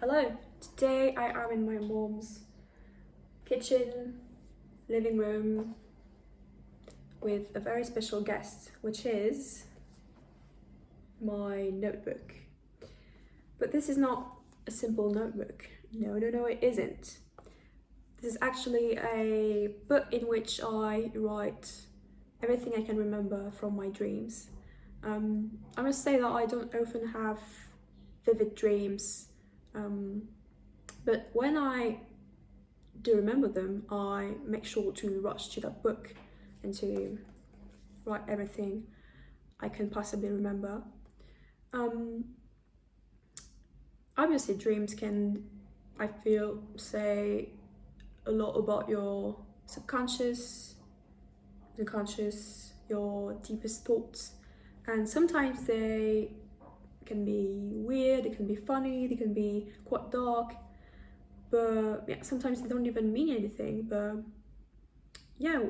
Hello, today I am in my mom's kitchen, living room with a very special guest, which is my notebook. But this is not a simple notebook. No, it isn't. This is actually a book in which I write everything I can remember from my dreams. I must say that I don't often have vivid dreams. But when I do remember them, I make sure to rush to that book and to write everything I can possibly remember. Obviously, dreams can, I feel, say a lot about your subconscious, unconscious, your deepest thoughts, and sometimes they can be weird, they can be funny, they can be quite dark, but yeah, sometimes they don't even mean anything. But yeah,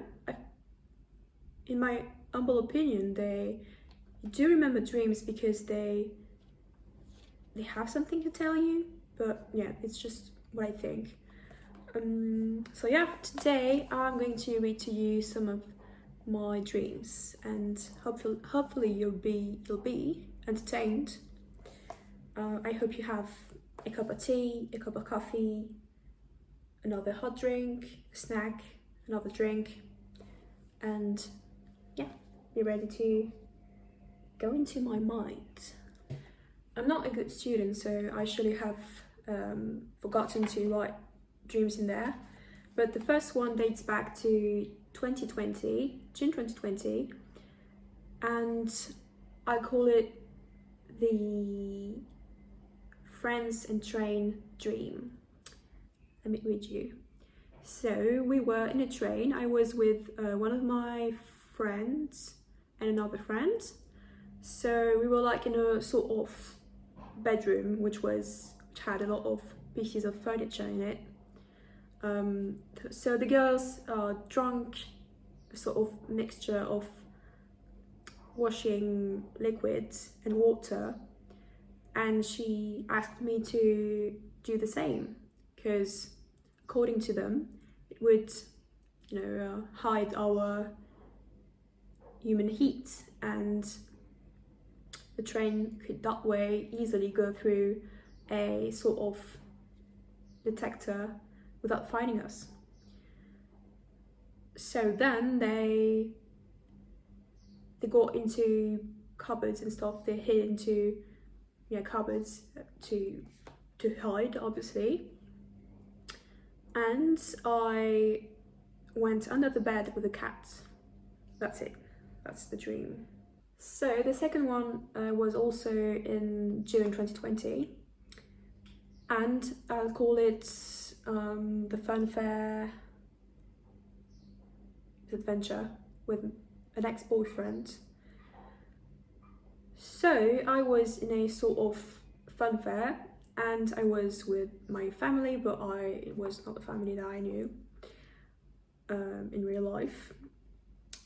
in my humble opinion, you do remember dreams because they have something to tell you. But yeah, it's just what I think. So yeah, today I'm going to read to you some of my dreams, and hopefully you'll be entertained. I hope you have a cup of tea, a cup of coffee, another hot drink, a snack, another drink, and yeah, be ready to go into my mind. I'm not a good student, so I actually have forgotten to write dreams in there, but the first one dates back to 2020, June 2020, and I call it the Friends and Train dream. Let me read you. So we were in a train. I was with one of my friends and another friend. So we were like in a sort of bedroom which had a lot of pieces of furniture in it. So the girls drank a sort of mixture of washing liquids and water, and she asked me to do the same because according to them it would hide our human heat, and the train could that way easily go through a sort of detector without finding us. So then they got into cupboards and stuff. They hid into cupboards to hide, obviously. And I went under the bed with a cat. That's it. That's the dream. So the second one was also in June 2020, and I'll call it the funfair adventure with an ex-boyfriend. So I was in a sort of funfair, and I was with my family, but it was not the family that I knew in real life.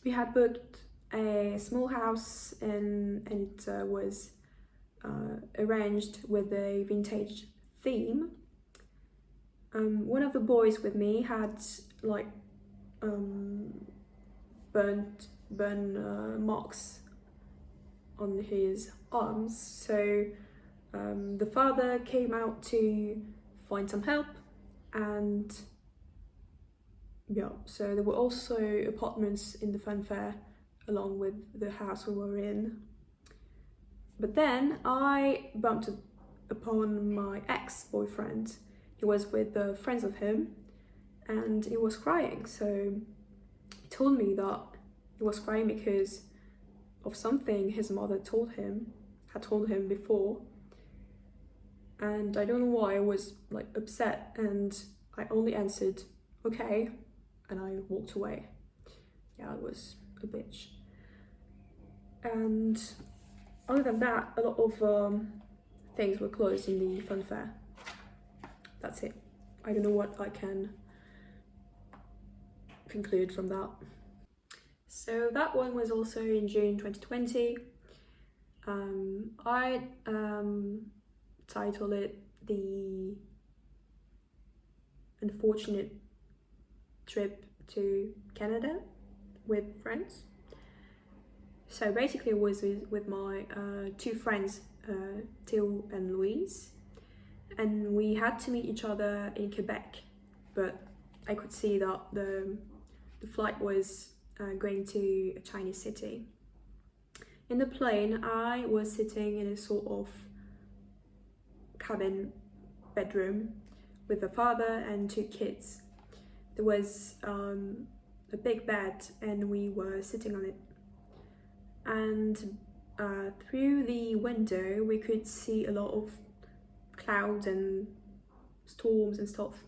We had booked a small house, and it was arranged with a vintage theme. One of the boys with me had like burn marks on his arms, so the father came out to find some help, and yeah, so there were also apartments in the funfair along with the house we were in. But then I bumped upon my ex-boyfriend. He was with friends of him, and he was crying. So he told me that he was crying because of something his mother had told him before. And I don't know why I was like upset, and I only answered okay, and I walked away. Yeah, I was a bitch. And other than that, a lot of things were closed in the funfair. That's it. I don't know what I can conclude from that. So that one was also in June 2020. I title it The Unfortunate Trip to Canada with Friends. So basically I was with my two friends, Theo and Louise, and we had to meet each other in Quebec, but I could see that the flight was going to a Chinese city. In the plane, I was sitting in a sort of cabin bedroom with a father and two kids. There was a big bed and we were sitting on it. And through the window, we could see a lot of clouds and storms and stuff.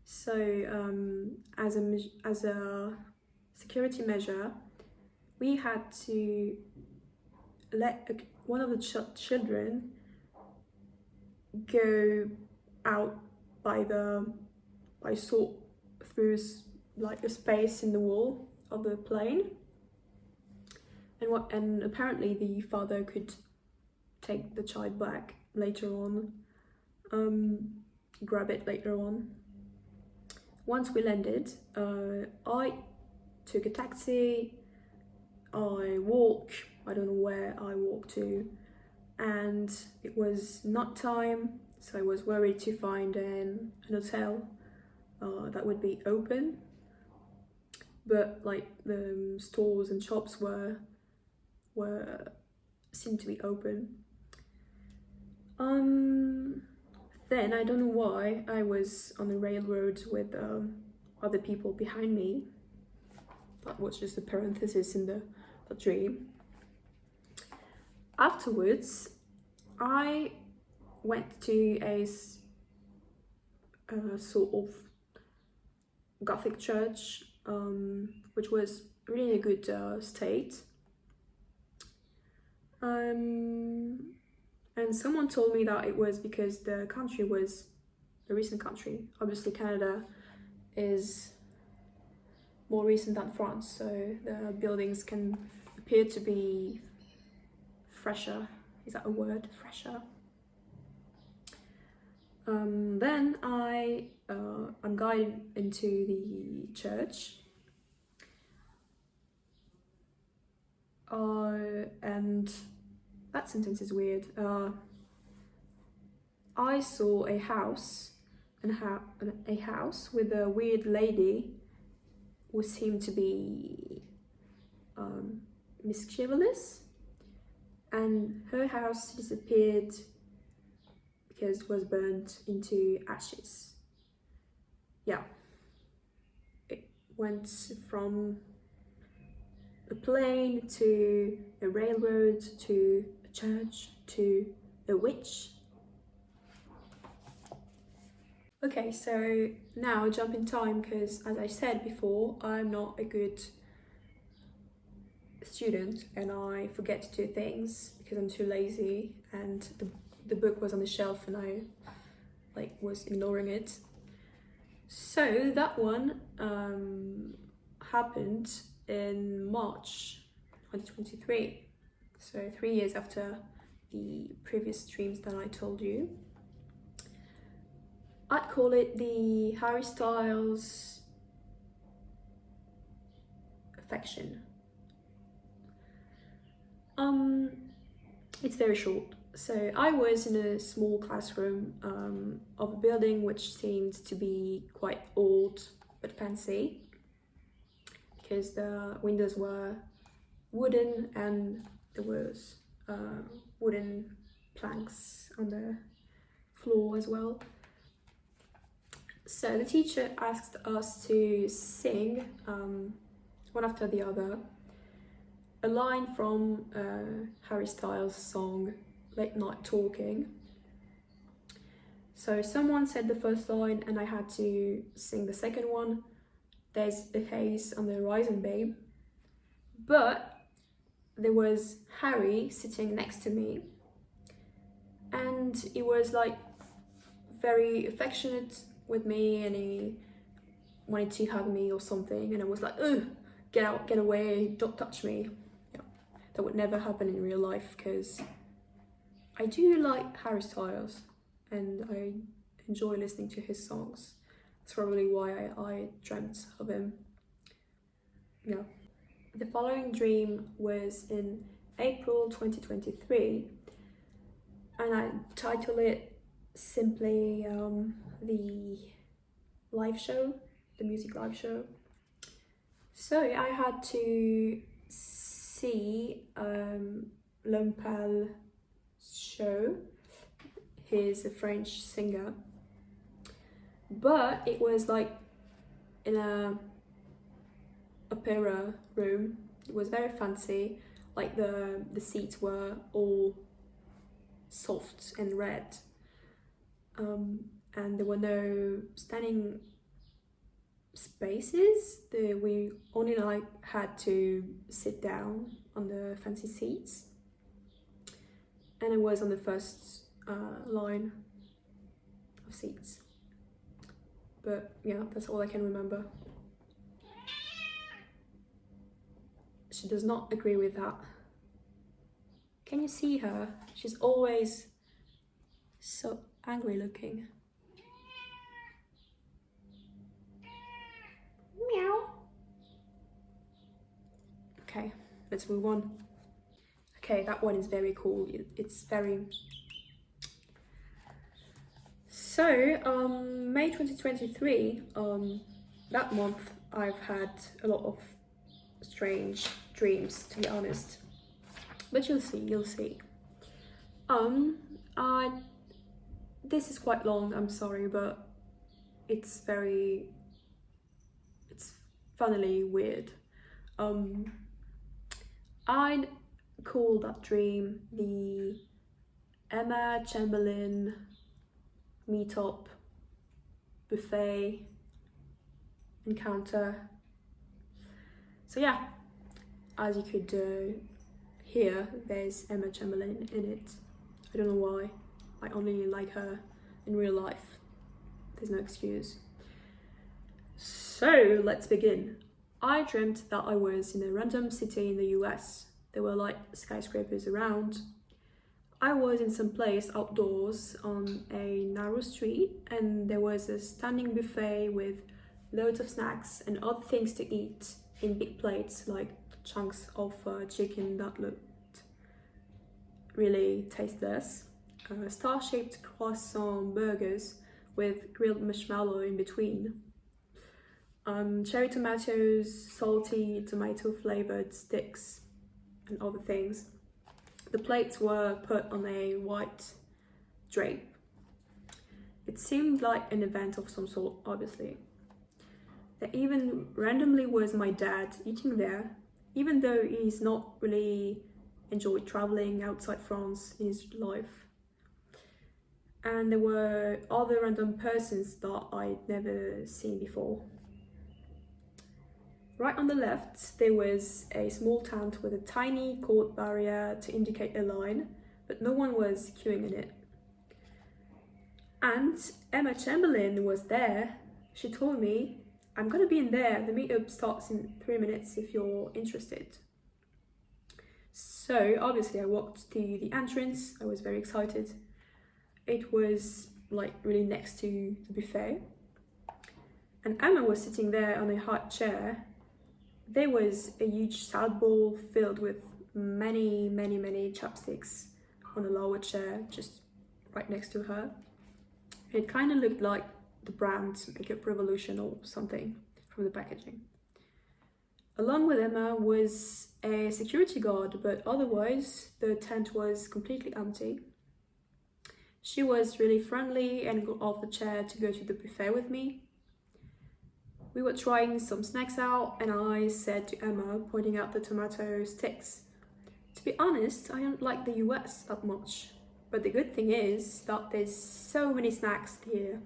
So as a security measure, we had to let one of the children go out by sort through like a space in the wall of the plane, and apparently the father could take the child back later on, grab it later on. Once we landed, I took a taxi. I don't know where I walked to, and it was night time, so I was worried to find an hotel that would be open, but like the stores and shops seemed to be open. Then I don't know why I was on the railroad with other people behind me. That was just a parenthesis in the dream. Afterwards, I went to a sort of Gothic church, which was really in a good state. And someone told me that it was because the country was a recent country. Obviously, Canada is more recent than France, so the buildings can appear to be fresher. Is that a word? Fresher. Then I'm guided into the church, and that sentence is weird. I saw a house, a house with a weird lady who seemed to be mischievous, and her house disappeared because it was burnt into ashes. Yeah, it went from a plane to a railroad to a church to a witch. Okay, so now jump in time, because as I said before, I'm not a good student and I forget to do things because I'm too lazy, and the book was on the shelf and I was ignoring it. So that one happened in March 2023, so 3 years after the previous streams that I told you. I'd call it the Harry Styles affection. It's very short. So I was in a small classroom of a building which seemed to be quite old but fancy, because the windows were wooden and there was wooden planks on the floor as well. So the teacher asked us to sing, one after the other, a line from Harry Styles' song Late Night Talking. So someone said the first line and I had to sing the second one, There's a Haze on the Horizon, Babe. But there was Harry sitting next to me, and he was very affectionate with me, and he wanted to hug me or something, and I was like, ugh, get out, get away, don't touch me. Yeah, that would never happen in real life because I do like Harry Styles and I enjoy listening to his songs. That's probably why I dreamt of him. Yeah. The following dream was in April 2023 and I titled it simply the live show, the music live show. So I had to see Lompal show. He's a French singer, but it was like in a opera room. It was very fancy, like the seats were all soft and red, and there were no standing spaces. We only like had to sit down on the fancy seats, and it was on the first line of seats. But yeah, that's all I can remember. She does not agree with that. Can you see her? She's always so angry looking. Meow. Okay, let's move on. Okay, that one is very cool. It's very... So, May 2023, that month I've had a lot of strange dreams, to be honest. But you'll see. This is quite long, I'm sorry, but it's funnily weird. I'd call that dream the Emma Chamberlain meetup buffet encounter. So yeah, as you could hear, there's Emma Chamberlain in it. I don't know why. I only like her in real life. There's no excuse. So let's begin. I dreamt that I was in a random city in the US. There were like skyscrapers around. I was in some place outdoors on a narrow street and there was a standing buffet with loads of snacks and other things to eat in big plates, like chunks of chicken that looked really tasteless, star-shaped croissant burgers with grilled marshmallow in between, cherry tomatoes, salty tomato flavored sticks and other things. The plates were put on a white drape. It seemed like an event of some sort, obviously. There even randomly was my dad eating there, even though he's not really enjoyed traveling outside France in his life. And there were other random persons that I'd never seen before. Right on the left, there was a small tent with a tiny cord barrier to indicate a line, but no one was queuing in it. And Emma Chamberlain was there. She told me, "I'm gonna be in there. The meetup starts in 3 minutes if you're interested." So obviously I walked to the entrance. I was very excited. It was like really next to the buffet. And Emma was sitting there on a high chair. There was a huge salad bowl filled with many chopsticks on a lower chair just right next to her. It kind of looked like the brand Makeup Revolution or something from the packaging. Along with Emma was a security guard, but otherwise the tent was completely empty. She was really friendly and got off the chair to go to the buffet with me. We were trying some snacks out and I said to Emma, pointing out the tomato sticks, "To be honest, I don't like the US that much, but the good thing is that there's so many snacks here.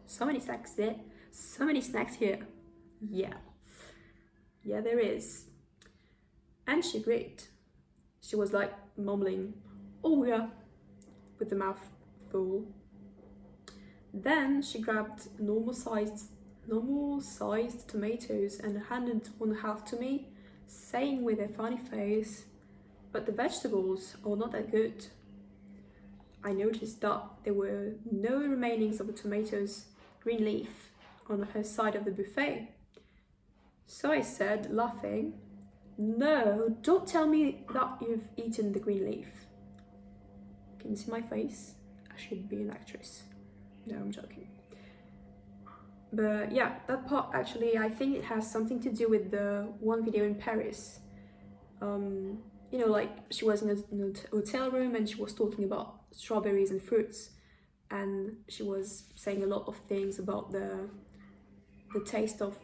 So many snacks there, so many snacks here. Yeah, there is." And she agreed. She was like mumbling, "Oh yeah," with the mouth full. Then she grabbed normal sized tomatoes and handed one half to me, saying with a funny face, "But the vegetables are not that good." I noticed that there were no remainings of the tomatoes green leaf on her side of the buffet. So I said, laughing, "No, don't tell me that you've eaten the green leaf." Can you see my face? I should be an actress. No, I'm joking. But yeah, that part actually, I think it has something to do with the one video in Paris. You know, like she was in a hotel room and she was talking about strawberries and fruits, and she was saying a lot of things about the taste of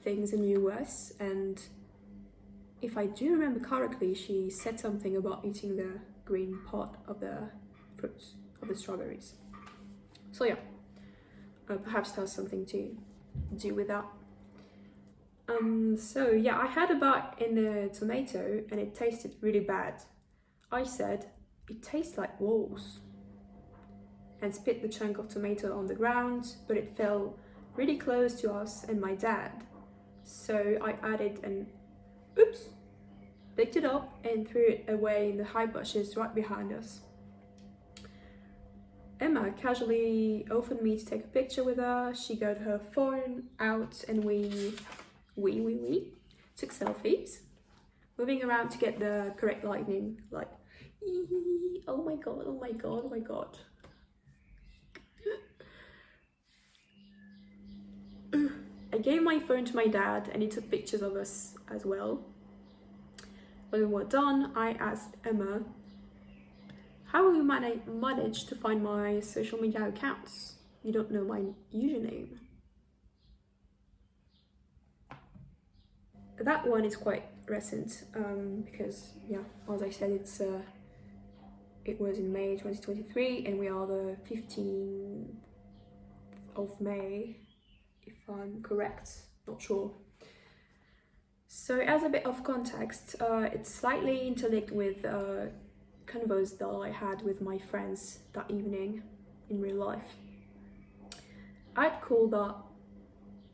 things in the US. And if I do remember correctly, she said something about eating the green part of the fruits, of the strawberries. So yeah, perhaps that has something to do with that. So yeah, I had a bite in the tomato and it tasted really bad. I said, "It tastes like walls," and spit the chunk of tomato on the ground, but it fell really close to us and my dad. So I added an oops, picked it up and threw it away in the high bushes right behind us. Emma casually offered me to take a picture with her. She got her phone out and we took selfies, moving around to get the correct lighting, like, oh my god, oh my god, oh my god. I gave my phone to my dad and he took pictures of us as well. When we were done, I asked Emma, "How will you manage to find my social media accounts? You don't know my username." That one is quite recent, because yeah, as I said, it was in May 2023 and we are the 15th of May, if I'm correct, not sure. So as a bit of context, it's slightly interlinked with convos that I had with my friends that evening in real life. I'd call that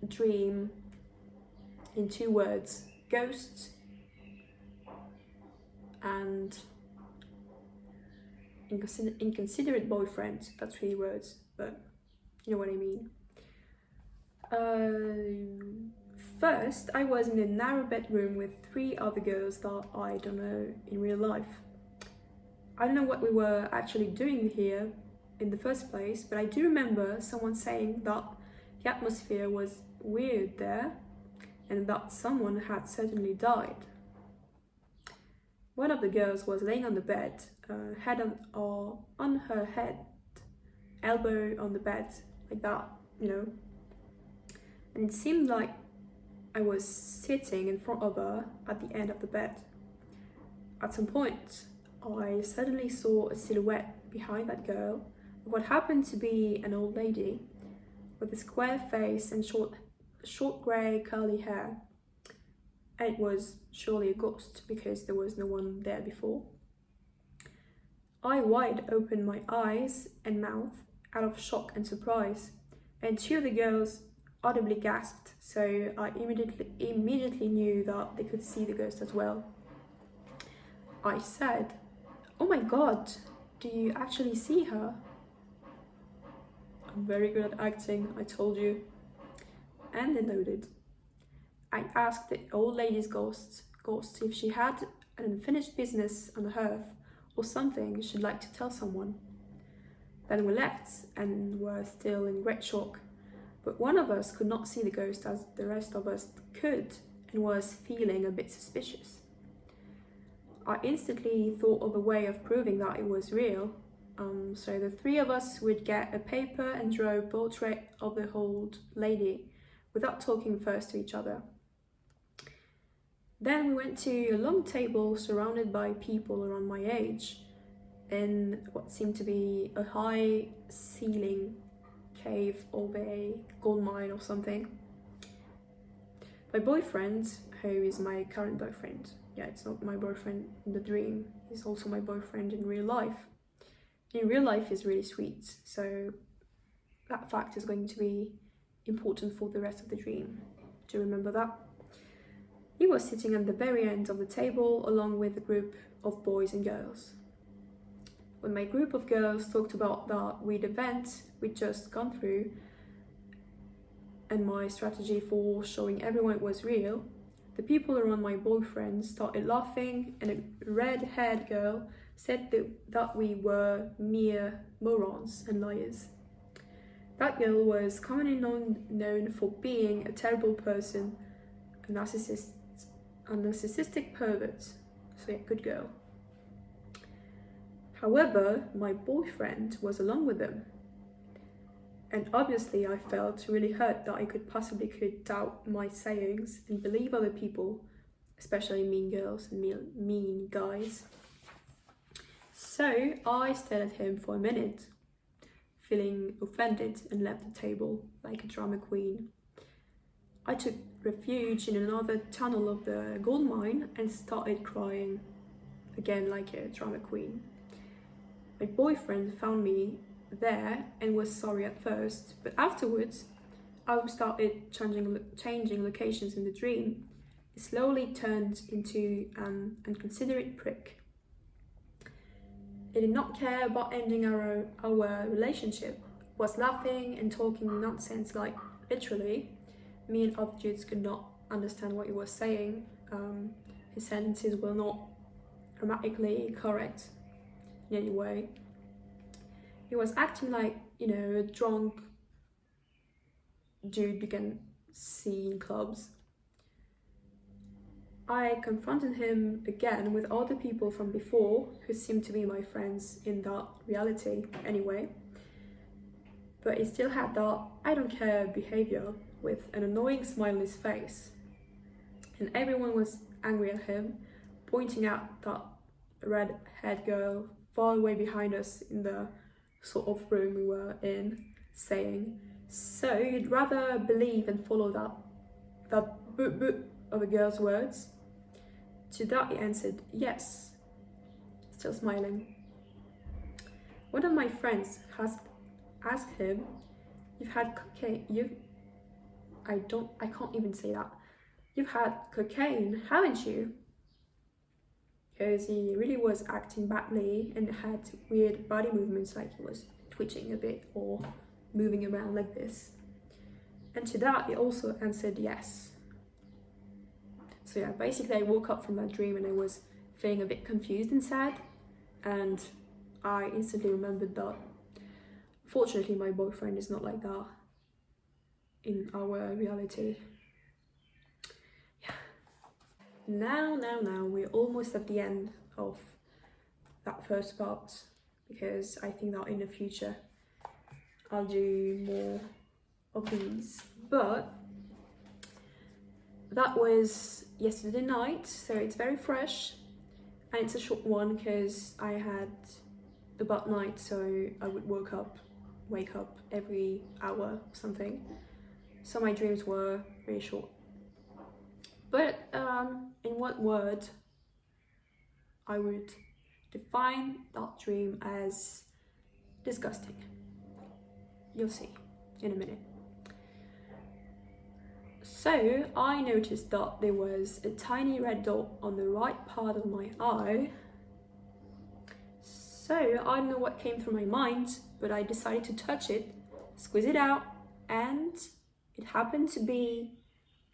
dream in 2 words: ghosts and inconsiderate boyfriend. That's 3 words, but you know what I mean. First, I was in a narrow bedroom with 3 other girls that I don't know in real life. I don't know what we were actually doing here in the first place, but I do remember someone saying that the atmosphere was weird there and that someone had certainly died. One of the girls was laying on the bed, head on her head, elbow on the bed, like that, you know. And it seemed like I was sitting in front of her at the end of the bed. At some point, I suddenly saw a silhouette behind that girl, what happened to be an old lady with a square face and short grey curly hair. And it was surely a ghost because there was no one there before. I wide opened my eyes and mouth out of shock and surprise, and 2 of the girls audibly gasped, so I immediately knew that they could see the ghost as well. I said, "Oh my god, do you actually see her?" "I'm very good at acting, I told you." And they nodded. I asked the old lady's ghost if she had an unfinished business on earth or something she'd like to tell someone. Then we left and were still in great shock, but one of us could not see the ghost as the rest of us could and was feeling a bit suspicious. I instantly thought of a way of proving that it was real, so the 3 of us would get a paper and draw a portrait of the old lady without talking first to each other. Then we went to a long table surrounded by people around my age in what seemed to be a high ceiling cave of a gold mine or something. My boyfriend, who is my current boyfriend, yeah, it's not my boyfriend in the dream, he's also my boyfriend in real life. In real life he's really sweet, so that fact is going to be important for the rest of the dream. Do you remember that? He was sitting at the very end of the table along with a group of boys and girls. when my group of girls talked about that weird event we'd just gone through and my strategy for showing everyone it was real, the people around my boyfriend started laughing, and a red-haired girl said that we were mere morons and liars. That girl was commonly known for being a terrible person, a narcissistic pervert. So yeah, good girl. However, my boyfriend was along with them. And obviously I felt really hurt that I could doubt my sayings and believe other people, especially mean girls and mean guys. So I stared at him for a minute, feeling offended, and left the table like a drama queen. I took refuge in another tunnel of the gold mine and started crying, again like a drama queen. My boyfriend found me there and was sorry at first, but afterwards I started changing locations in the dream. It slowly turned into an inconsiderate prick. He did not care about ending our relationship, was laughing and talking nonsense, like literally. Me and other dudes could not understand what he was saying. His sentences were not grammatically correct in any way. He was acting like, a drunk dude you can see in clubs. I confronted him again with all the people from before who seemed to be my friends in that reality anyway. But he still had that I don't care behavior with an annoying smile on his face. And everyone was angry at him, pointing out that red-haired girl far away behind us in the sort of room we were in, saying, "So you'd rather believe and follow that boot of a girl's words?" To that he answered, "Yes," still smiling. One of my friends has asked him, "You've had cocaine, I can't even say that. You've had cocaine, haven't you?" Because he really was acting badly and had weird body movements, like he was twitching a bit or moving around like this. And to that he also answered yes. So yeah, basically I woke up from that dream and I was feeling a bit confused and sad, and I instantly remembered that fortunately my boyfriend is not like that in our reality. Now, we're almost at the end of that first part, because I think that in the future I'll do more of these. But that was yesterday night, so it's very fresh, and it's a short one because I had a bad night, so I would wake up every hour or something. So my dreams were really short. But in one word, I would define that dream as disgusting. You'll see in a minute. So I noticed that there was a tiny red dot on the right part of my eye. So I don't know what came through my mind, but I decided to touch it, squeeze it out, and it happened to be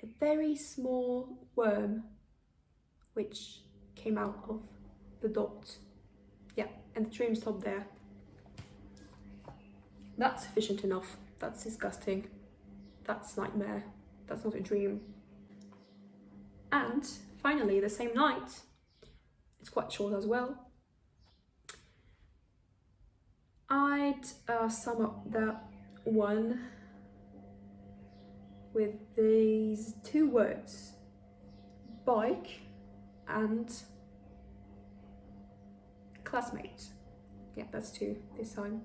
a very small worm which came out of the dot. Yeah, and the dream stopped there. That's sufficient enough. That's disgusting. That's nightmare. That's not a dream. And finally, the same night, it's quite short as well, I'd sum up that one with these two words: bike and classmate. Yeah, that's two this time.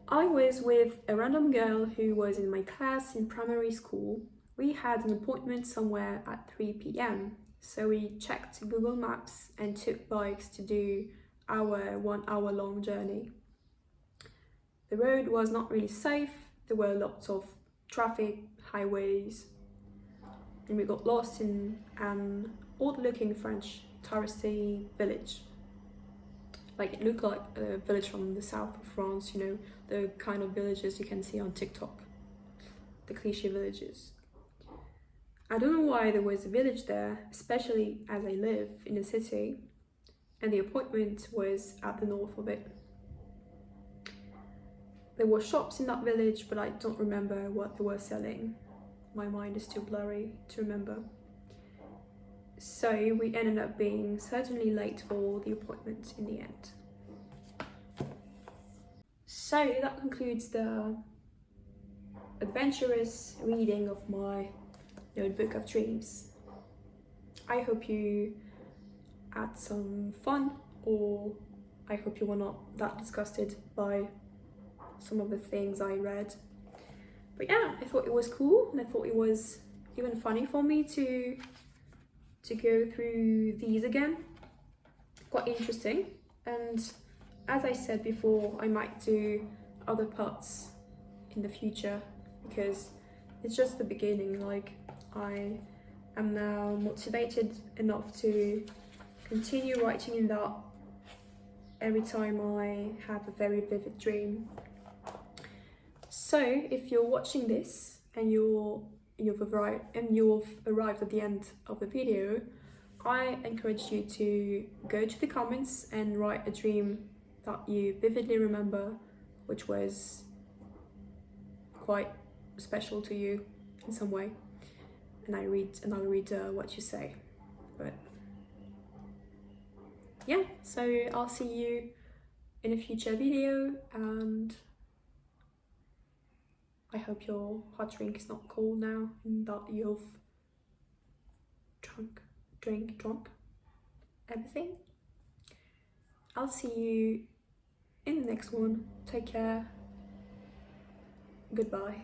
I was with a random girl who was in my class in primary school. We had an appointment somewhere at 3 p.m. So we checked Google Maps and took bikes to do our 1 hour long journey. The road was not really safe. There were lots of traffic, highways, and we got lost in an odd looking French touristy village, Like it looked like a village from the south of France, you know, the kind of villages you can see on TikTok, the cliche villages. I don't know why there was a village there, especially as I live in a city, and the appointment was at the north of it. There were shops in that village, but I don't remember what they were selling. My mind is too blurry to remember. So we ended up being certainly late for the appointment in the end. So that concludes the adventurous reading of my notebook of dreams. I hope you had some fun, or I hope you were not that disgusted by some of the things I read. But yeah, I thought it was cool, and I thought it was even funny for me to go through these again. Quite interesting. And as I said before, I might do other parts in the future, because it's just the beginning. Like, I am now motivated enough to continue writing in that every time I have a very vivid dream. So if you're watching this and you've arrived at the end of the video, I encourage you to go to the comments and write a dream that you vividly remember, which was quite special to you in some way, and I'll read what you say. But yeah, so I'll see you in a future video, and I hope your hot drink is not cold now and that you've drunk everything. I'll see you in the next one. Take care. Goodbye.